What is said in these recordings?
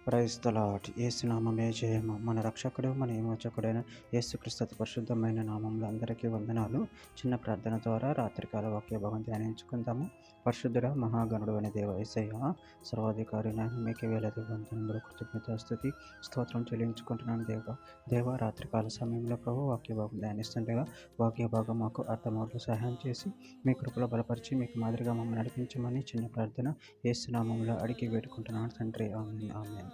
Praise the lord. యేసు నామమే జయము. మన రక్షకుడు, మన విమోచకుడైన యేసుక్రీస్తు అతి పరిశుద్ధమైన నామంలో అందరికీ వందనాలు. చిన్న ప్రార్థన ద్వారా రాత్రికాల వాక్య భాగం ధ్యానించుకుందాము. పరిశుద్ధుడ మహాగణుడు అనే దేవ యేసయ్య, సర్వాధికారి నాయన మీకే వేలాది వందనములు, కృతజ్ఞతాస్తుతి స్తోత్రం చెల్లించుకుంటున్నాను దేవ రాత్రికాల సమయంలో ప్రభు వాక్య భాగం ధ్యానిస్తుండగా వాక్య భాగం మాకు అర్థమవుతూ సహాయం చేసి మీ కృపలో బలపరిచి మీకు మాదిరిగా మమ్మల్ని నడిపించమని చిన్న ప్రార్థన యేసు నామంలో అడిగి వేడుకుంటున్నాను తండ్రి. ఆమేన్ ఆమేన్.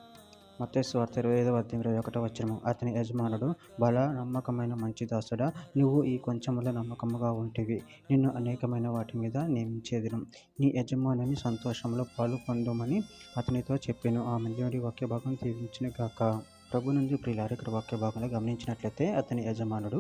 మత్తయి సువార్త 25:21 అతని యజమానుడు, బల నమ్మకమైన మంచి దాసుడా, నువ్వు ఈ కొంచెములో నమ్మకముగా ఉంటివి, నిన్ను అనేకమైన వాటి మీద నియమించేదను, నీ యజమానుని సంతోషంలో పాలు పొందుమని అతనితో చెప్పాను. ఆమె దేవుడి వాక్య భాగం దీవించిన గాక. ప్రభు నుండి ప్రియులారా, ఇక్కడ వాక్య భాగంలో గమనించినట్లయితే అతని యజమానుడు,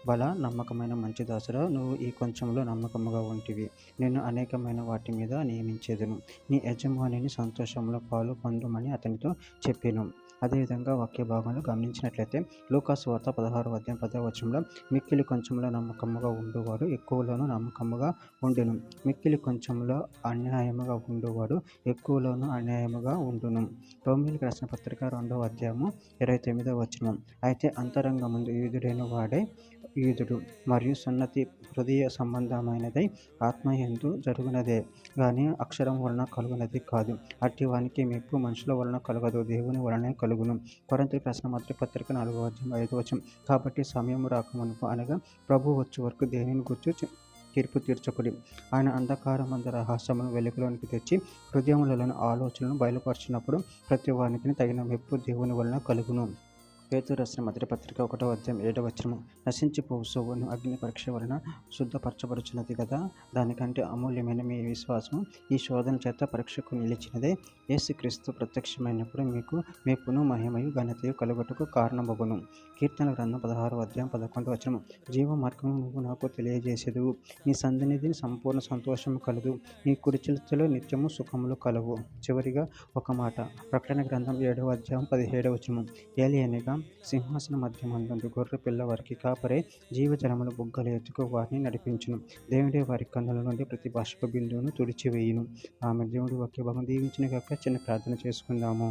బల నమ్మకమైన మంచి దాసుడా, నువ్వు ఈ కొంచెంలో నమ్మకముగా ఉంటివి, నిన్ను అనేకమైన వాటి మీద నియమించేదను, నీ యజమానిని సంతోషంలో పాలు పొందుమని అతనితో చెప్పాను. అదేవిధంగా వాక్య భాగంలో గమనించినట్లయితే లూకాసు వార్త 16:10 మిక్కిలి కొంచెంలో నమ్మకముగా ఉండువాడు ఎక్కువలోనూ నమ్మకముగా ఉండును, మిక్కిలి కొంచెంలో అన్యాయముగా ఉండువాడు ఎక్కువలోనూ అన్యాయముగా ఉండును. రోమీయులకు రాసిన పత్రిక 2:29 అయితే అంతరంగమందు యూదుడైన వాడే యూదుడు, మరియు సున్నతి హృదయ సంబంధమైనదై ఆత్మయందు జరుగునదే గాని అక్షరం వలన కలుగునది కాదు. అట్టి వానికి మెప్పు మనుషుల వలన కలగదు, దేవుని వలనే కలుగును. కొరింథీయులకు రాసిన మొదటి పత్రిక 4:5 కాబట్టి సమయం రాకమునుపు, అనగా ప్రభు వచ్చే వరకు దేనిని గూర్చి తీర్పు తీర్చకుడి. ఆయన అంధకారమందు రహస్యమును వెలుగులోనికి తెచ్చి హృదయములలోని ఆలోచనలను బయలుపరిచినప్పుడు ప్రతి వానికి తగిన మెప్పు దేవుని వలన కలుగును. పేతురు రాసిన మొదటి పత్రిక 1:7 నశించిపోవు సొమ్మును అగ్ని పరీక్ష వలన శుద్ధపరచబడుచున్నది కదా, దానికంటే అమూల్యమైన మీ విశ్వాసము ఈ శోధన చేత పరీక్షకు నిలిచినదే. యేసుక్రీస్తు ప్రత్యక్షమైనప్పుడు మీకు మెప్పును మహిమయు ఘనతయు కలుగుటకు కారణమగును. కీర్తన గ్రంథం 16:11 జీవ మార్గము నువ్వు నాకు తెలియజేసేదువు, నీ సన్నిధిని సంపూర్ణ సంతోషము కలదు, నీ కుడి చేతిలో నిత్యము సుఖములు కలవు. చివరిగా ఒక మాట, ప్రకటన గ్రంథం 7:17 ఏలియనగా సింహాసన మధ్యమందు గొర్రె పిల్ల వారికి కాపరే జీవజలముల బుగ్గలు ఎత్తుకు వారిని నడిపించును, దేవుడే వారి కన్నుల నుండి ప్రతి బాష్ప బిందువును తుడిచివేయును. ఆమె దేవుడి వాక్య భాగం దీవించిన గాక. చిన్న ప్రార్థన చేసుకుందాము.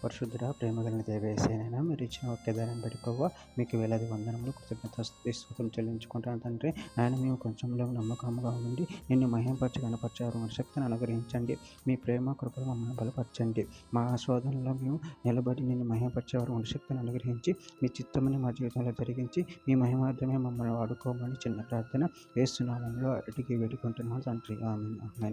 పరిశుద్ధుడ ప్రేమగలిగిన దేవ యేసయ్యా, మీరు ఇచ్చిన వాక్యదానాన్ని బట్టి ప్రభువా మీకు వేలాది వందనములు, కృతజ్ఞతాస్తుతి స్తోత్రం చెల్లించుకుంటాను తండ్రి. ఆయన మేము కొంచెంలో నమ్మకముగా ఉండి నిన్ను మహిమపరిచి కనపరిచారు, మన శక్తిని అనుగ్రహించండి, మీ ప్రేమ కృపను మమ్మల్ని బలపరచండి. మా శోధనలో మేము నిలబడి నిన్ను మహిమపరిచేవారు మన శక్తిని అనుగ్రహించి మీ చిత్తమని మా జీవితంలో జరిగించి మీ మహిమార్థమే మమ్మల్ని వాడుకోమని చిన్న ప్రార్థన యేసు నామములో అడిగి వేడుకుంటున్నాను తండ్రి. ఆమేన్ ఆమేన్.